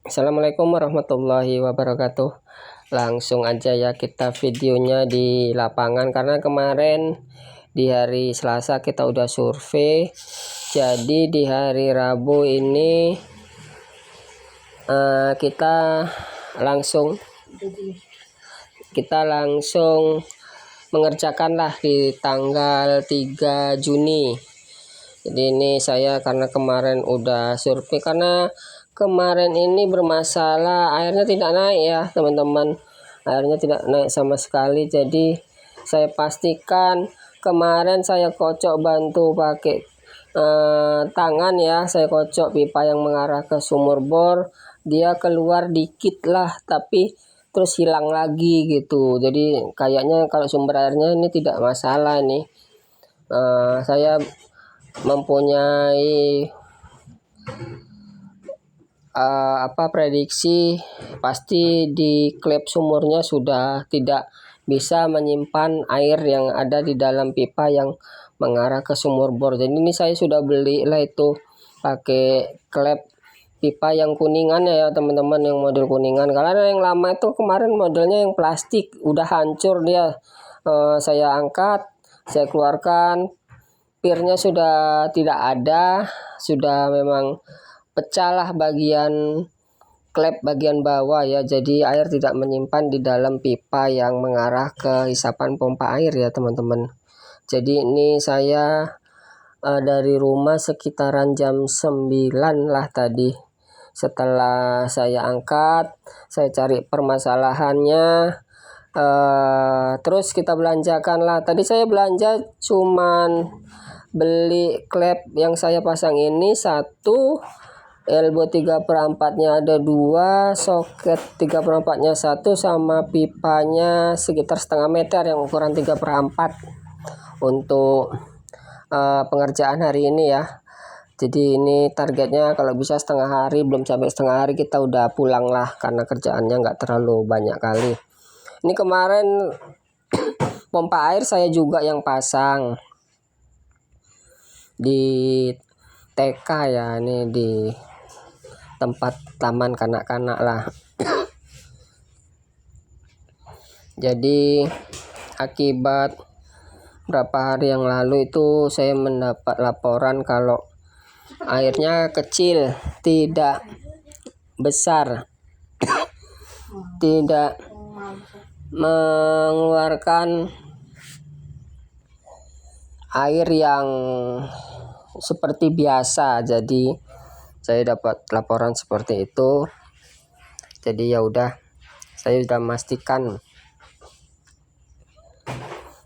Assalamualaikum warahmatullahi wabarakatuh. Langsung aja ya kita videonya di lapangan, karena kemarin di hari Selasa kita udah survei. Jadi di hari Rabu ini kita langsung mengerjakan lah di tanggal 3 Juni. Jadi ini saya karena kemarin udah survei, karena kemarin ini bermasalah airnya tidak naik ya teman-teman, airnya tidak naik sama sekali. Jadi saya pastikan kemarin saya kocok bantu pakai tangan ya, saya kocok pipa yang mengarah ke sumur bor, dia keluar dikit lah tapi terus hilang lagi gitu. Jadi kayaknya kalau sumber airnya ini tidak masalah nih. Saya mempunyai prediksi pasti di klep sumurnya sudah tidak bisa menyimpan air yang ada di dalam pipa yang mengarah ke sumur bor. Jadi ini saya sudah beli lah itu pakai klep pipa yang kuningan ya teman-teman, yang model kuningan. Karena yang lama itu kemarin modelnya yang plastik udah hancur dia. Saya angkat, saya keluarkan, pirnya sudah tidak ada, sudah memang pecah lah bagian klep bagian bawah ya. Jadi air tidak menyimpan di dalam pipa yang mengarah ke isapan pompa air ya teman-teman. Jadi ini saya dari rumah sekitaran jam 9 lah tadi. Setelah saya angkat, saya cari permasalahannya, terus kita belanjakan lah. Tadi saya belanja cuman beli klep yang saya pasang ini satu, elbow 3/4 nya ada 2, soket 3/4 nya 1, sama pipanya sekitar setengah meter yang ukuran 3/4 untuk pengerjaan hari ini ya. Jadi ini targetnya kalau bisa setengah hari, belum sampai setengah hari kita udah pulang lah, karena kerjaannya nggak terlalu banyak kali. Ini kemarin pompa air saya juga yang pasang di TK ya, ini di tempat taman kanak-kanak lah. Jadi akibat berapa hari yang lalu itu saya mendapat laporan kalau airnya kecil, tidak besar, tidak mengeluarkan air yang seperti biasa. Jadi saya dapat laporan seperti itu. Jadi ya udah, saya sudah memastikan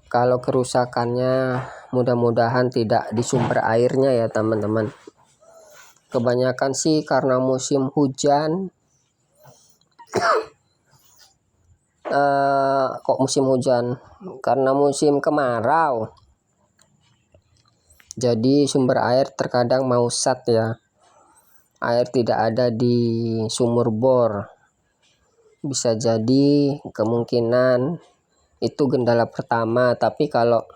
kalau kerusakannya mudah-mudahan tidak di sumber airnya ya teman-teman. Kebanyakan sih karena musim hujan. Kok musim hujan? Karena musim kemarau. Jadi sumber air terkadang mausat ya. Air tidak ada di sumur bor. Bisa jadi kemungkinan itu kendala pertama. Tapi kalau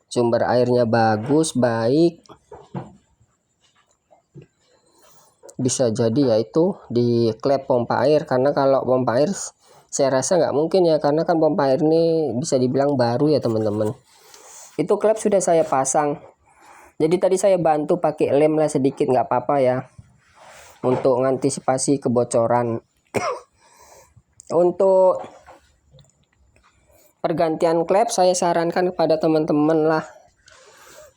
sumber airnya bagus, baik, bisa jadi yaitu di klep pompa air. Karena kalau pompa air saya rasa nggak mungkin ya, karena kan pompa air ini bisa dibilang baru ya teman-teman. Itu klep sudah saya pasang. Jadi tadi saya bantu pakai lem lah sedikit, nggak apa-apa ya, untuk mengantisipasi kebocoran. Untuk pergantian klep saya sarankan kepada teman-teman lah,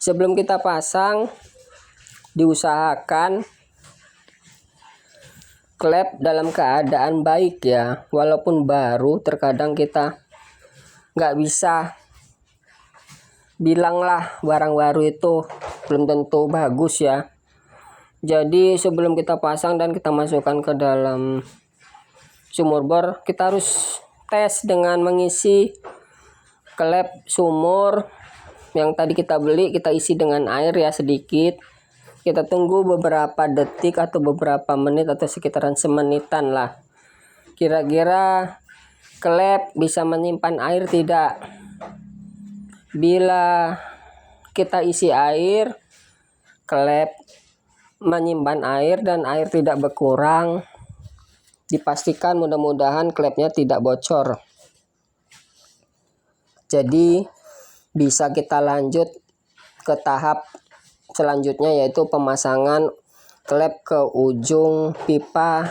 sebelum kita pasang diusahakan klep dalam keadaan baik ya. Walaupun baru, terkadang kita nggak bisa bilang lah barang baru itu belum tentu bagus ya. Jadi sebelum kita pasang dan kita masukkan ke dalam sumur bor, kita harus tes dengan mengisi klep sumur yang tadi kita beli, kita isi dengan air ya sedikit. Kita tunggu beberapa detik atau beberapa menit atau sekitaran semenitan lah. Kira-kira klep bisa menyimpan air tidak? Bila kita isi air, klep menyimpan air dan air tidak berkurang, dipastikan mudah-mudahan klepnya tidak bocor. Jadi bisa kita lanjut ke tahap selanjutnya, yaitu pemasangan klep ke ujung pipa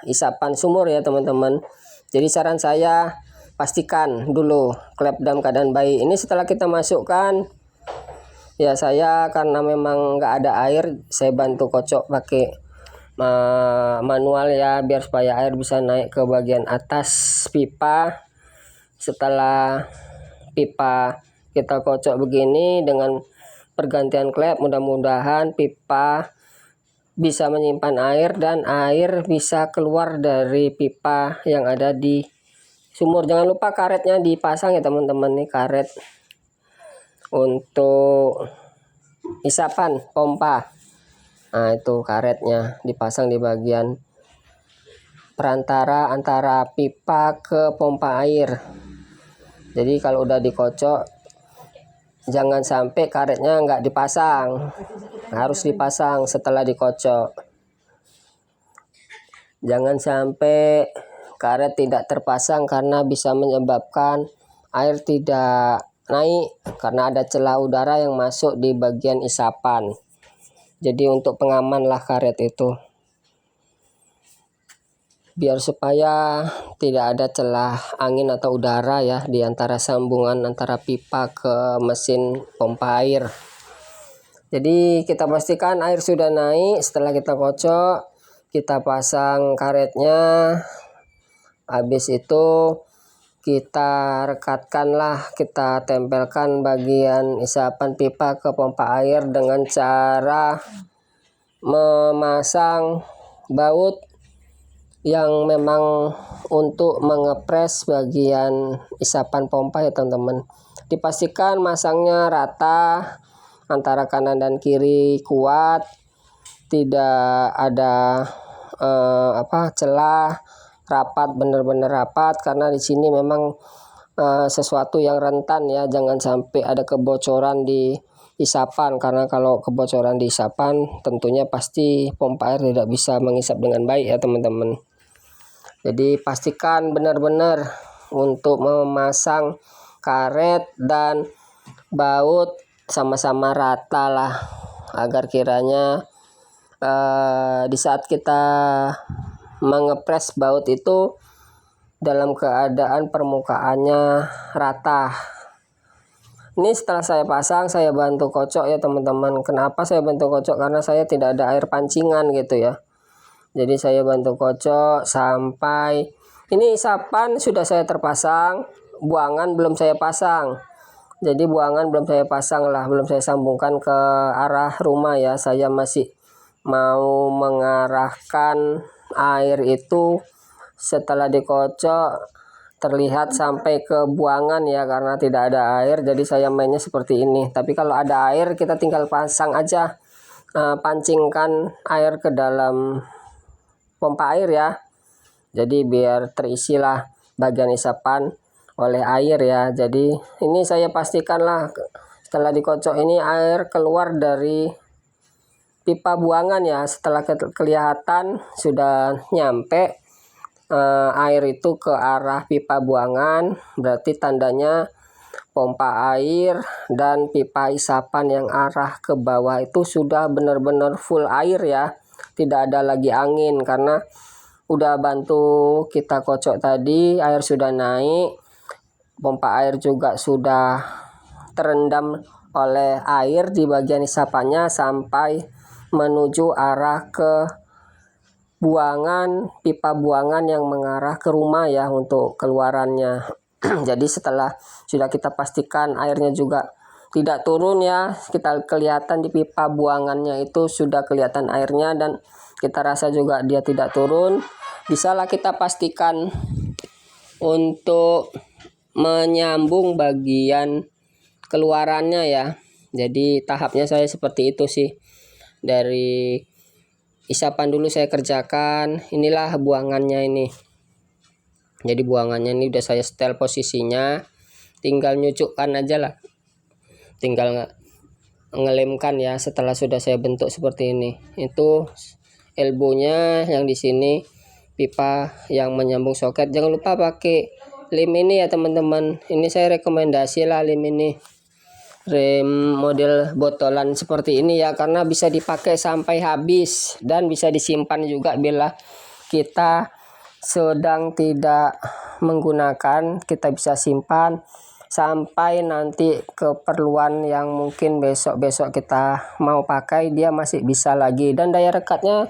isapan sumur ya teman-teman. Jadi saran saya, pastikan dulu klep dalam keadaan baik. Ini setelah kita masukkan, ya saya karena memang nggak ada air, saya bantu kocok pakai manual ya, biar supaya air bisa naik ke bagian atas pipa. Setelah pipa kita kocok begini dengan pergantian klep, mudah-mudahan pipa bisa menyimpan air dan air bisa keluar dari pipa yang ada di sumur. Jangan lupa karetnya dipasang ya teman-teman, nih karet untuk isapan pompa. Nah itu karetnya dipasang di bagian perantara antara pipa ke pompa air. Jadi kalau udah dikocok, jangan sampai karetnya nggak dipasang, harus dipasang setelah dikocok. Jangan sampai karet tidak terpasang karena bisa menyebabkan air tidak naik karena ada celah udara yang masuk di bagian isapan. Jadi untuk pengaman lah karet itu, biar supaya tidak ada celah angin atau udara ya di antara sambungan antara pipa ke mesin pompa air. Jadi kita pastikan air sudah naik. Setelah kita kocok, kita pasang karetnya. Habis itu kita rekatkanlah, kita tempelkan bagian isapan pipa ke pompa air dengan cara memasang baut yang memang untuk mengepres bagian isapan pompa ya teman-teman. Dipastikan masangnya rata antara kanan dan kiri, kuat, tidak ada celah, rapat, benar-benar rapat, karena di sini memang sesuatu yang rentan ya. Jangan sampai ada kebocoran di isapan, karena kalau kebocoran di isapan tentunya pasti pompa air tidak bisa mengisap dengan baik ya teman-teman. Jadi pastikan benar-benar untuk memasang karet dan baut sama-sama rata lah, agar kiranya di saat kita mengepres baut itu dalam keadaan permukaannya rata. Ini setelah saya pasang, saya bantu kocok ya teman-teman. Kenapa saya bantu kocok? Karena saya tidak ada air pancingan gitu ya. Jadi saya bantu kocok sampai ini isapan sudah saya terpasang, buangan belum saya pasang. Jadi buangan belum saya pasang lah, belum saya sambungkan ke arah rumah ya. Saya masih mau mengarahkan air itu setelah dikocok terlihat sampai ke buangan ya, karena tidak ada air jadi saya mainnya seperti ini. Tapi kalau ada air kita tinggal pasang aja, pancingkan air ke dalam pompa air ya. Jadi biar terisilah bagian isapan oleh air ya. Jadi ini saya pastikan lah setelah dikocok ini air keluar dari pipa buangan ya. Setelah kelihatan sudah nyampe air itu ke arah pipa buangan, berarti tandanya pompa air dan pipa isapan yang arah ke bawah itu sudah benar-benar full air ya, tidak ada lagi angin. Karena udah bantu kita kocok tadi, air sudah naik, pompa air juga sudah terendam oleh air di bagian isapannya sampai menuju arah ke buangan, pipa buangan yang mengarah ke rumah ya untuk keluarannya. Jadi setelah sudah kita pastikan airnya juga tidak turun ya, kita kelihatan di pipa buangannya itu sudah kelihatan airnya dan kita rasa juga dia tidak turun, bisalah kita pastikan untuk menyambung bagian keluarannya ya. Jadi tahapnya saya seperti itu sih. Dari isapan dulu saya kerjakan, inilah buangannya ini. Jadi buangannya ini udah saya setel posisinya, tinggal nyucukkan aja lah, tinggal ngelemkan ya. Setelah sudah saya bentuk seperti ini, itu elbownya yang di sini pipa yang menyambung soket. Jangan lupa pakai lem ini ya teman-teman. Ini saya rekomendasi lah lem ini, rem model botolan seperti ini ya, karena bisa dipakai sampai habis dan bisa disimpan juga bila kita sedang tidak menggunakan. Kita bisa simpan sampai nanti keperluan yang mungkin besok-besok kita mau pakai, dia masih bisa lagi, dan daya rekatnya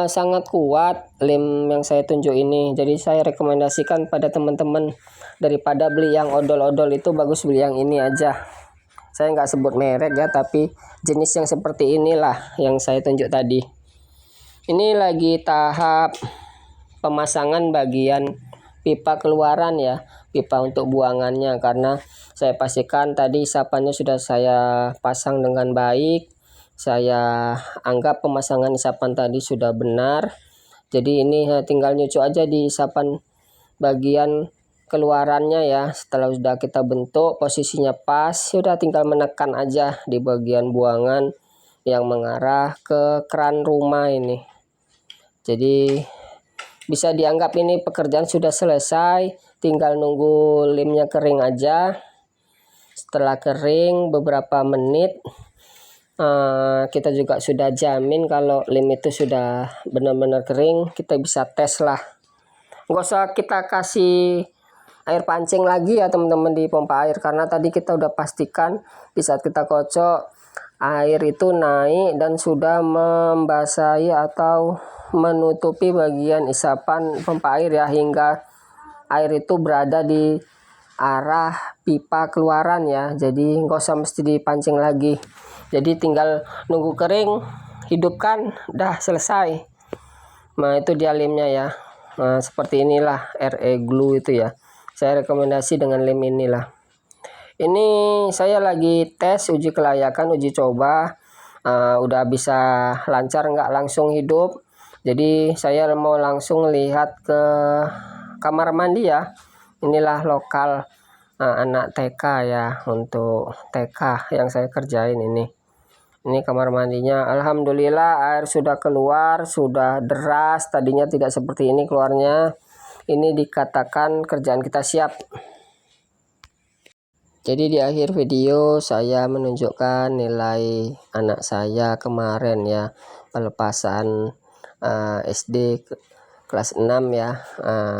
sangat kuat lem yang saya tunjuk ini. Jadi saya rekomendasikan pada teman-teman, daripada beli yang odol-odol itu bagus beli yang ini aja. Saya nggak sebut merek ya, tapi jenis yang seperti inilah yang saya tunjuk tadi. Ini lagi tahap pemasangan bagian pipa keluaran ya, pipa untuk buangannya, karena saya pastikan tadi isapannya sudah saya pasang dengan baik. Saya anggap pemasangan isapan tadi sudah benar. Jadi ini tinggal nyucuk aja di isapan bagian keluarannya ya. Setelah sudah kita bentuk posisinya pas, sudah tinggal menekan aja di bagian buangan yang mengarah ke keran rumah ini. Jadi bisa dianggap ini pekerjaan sudah selesai, tinggal nunggu lemnya kering aja. Setelah kering beberapa menit, kita juga sudah jamin kalau lem itu sudah benar-benar kering. Kita bisa tes lah, nggak usah kita kasih air pancing lagi ya teman-teman di pompa air, karena tadi kita udah pastikan di saat kita kocok air itu naik dan sudah membasahi atau menutupi bagian isapan pompa air ya, hingga air itu berada di arah pipa keluaran ya. Jadi nggak usah mesti dipancing lagi, jadi tinggal nunggu kering, hidupkan, dah selesai. Nah itu dia lemnya ya. Nah seperti inilah RE glue itu ya, saya rekomendasi dengan lem inilah. Ini saya lagi tes uji kelayakan, uji coba, udah bisa lancar nggak langsung hidup. Jadi saya mau langsung lihat ke kamar mandi ya. Inilah lokal anak TK ya, untuk TK yang saya kerjain ini. Ini kamar mandinya, alhamdulillah air sudah keluar, sudah deras. Tadinya tidak seperti ini keluarnya. Ini dikatakan kerjaan kita siap. Jadi di akhir video saya menunjukkan nilai anak saya kemarin ya, pelepasan SD kelas 6 ya.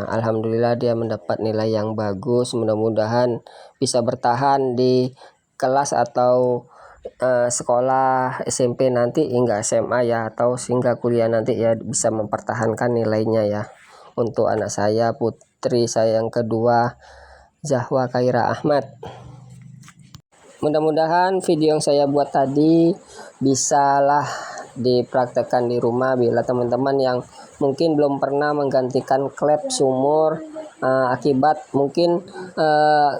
Alhamdulillah dia mendapat nilai yang bagus. Mudah-mudahan bisa bertahan di kelas atau sekolah SMP nanti hingga SMA ya, atau hingga kuliah nanti ya, bisa mempertahankan nilainya ya. Untuk anak saya, putri saya yang kedua, Zahwa Khaira Ahmad. Mudah-mudahan video yang saya buat tadi bisalah dipraktekkan di rumah bila teman-teman yang mungkin belum pernah menggantikan klep sumur akibat mungkin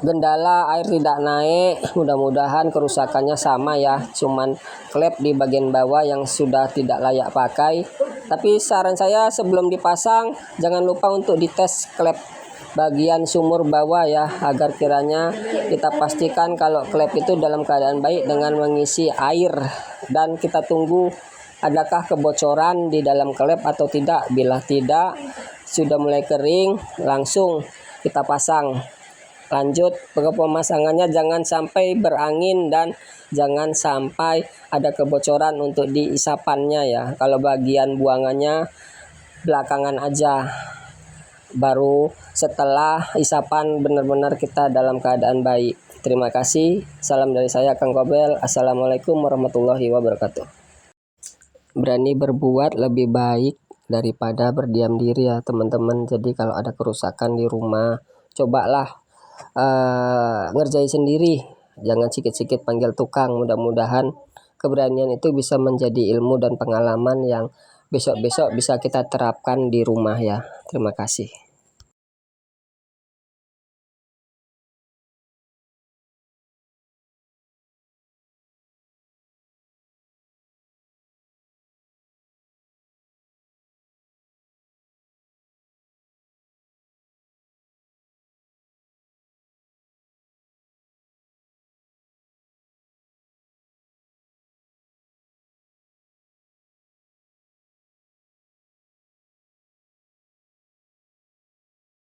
gendala air tidak naik. Mudah-mudahan kerusakannya sama ya, cuman klep di bagian bawah yang sudah tidak layak pakai. Tapi saran saya sebelum dipasang jangan lupa untuk dites klep bagian sumur bawah ya, agar kiranya kita pastikan kalau klep itu dalam keadaan baik dengan mengisi air, dan kita tunggu adakah kebocoran di dalam klep atau tidak. Bila tidak, sudah mulai kering, langsung kita pasang. Lanjut ke pemasangannya, jangan sampai berangin dan jangan sampai ada kebocoran untuk di isapannya ya. Kalau bagian buangannya belakangan aja, baru setelah isapan benar-benar kita dalam keadaan baik. Terima kasih. Salam dari saya Kang Kobel. Assalamualaikum warahmatullahi wabarakatuh. Berani berbuat lebih baik daripada berdiam diri ya teman-teman. Jadi kalau ada kerusakan di rumah, cobalah ngerjain sendiri. Jangan sikit-sikit panggil tukang. Mudah-mudahan keberanian itu bisa menjadi ilmu dan pengalaman yang besok-besok bisa kita terapkan di rumah ya. Terima kasih.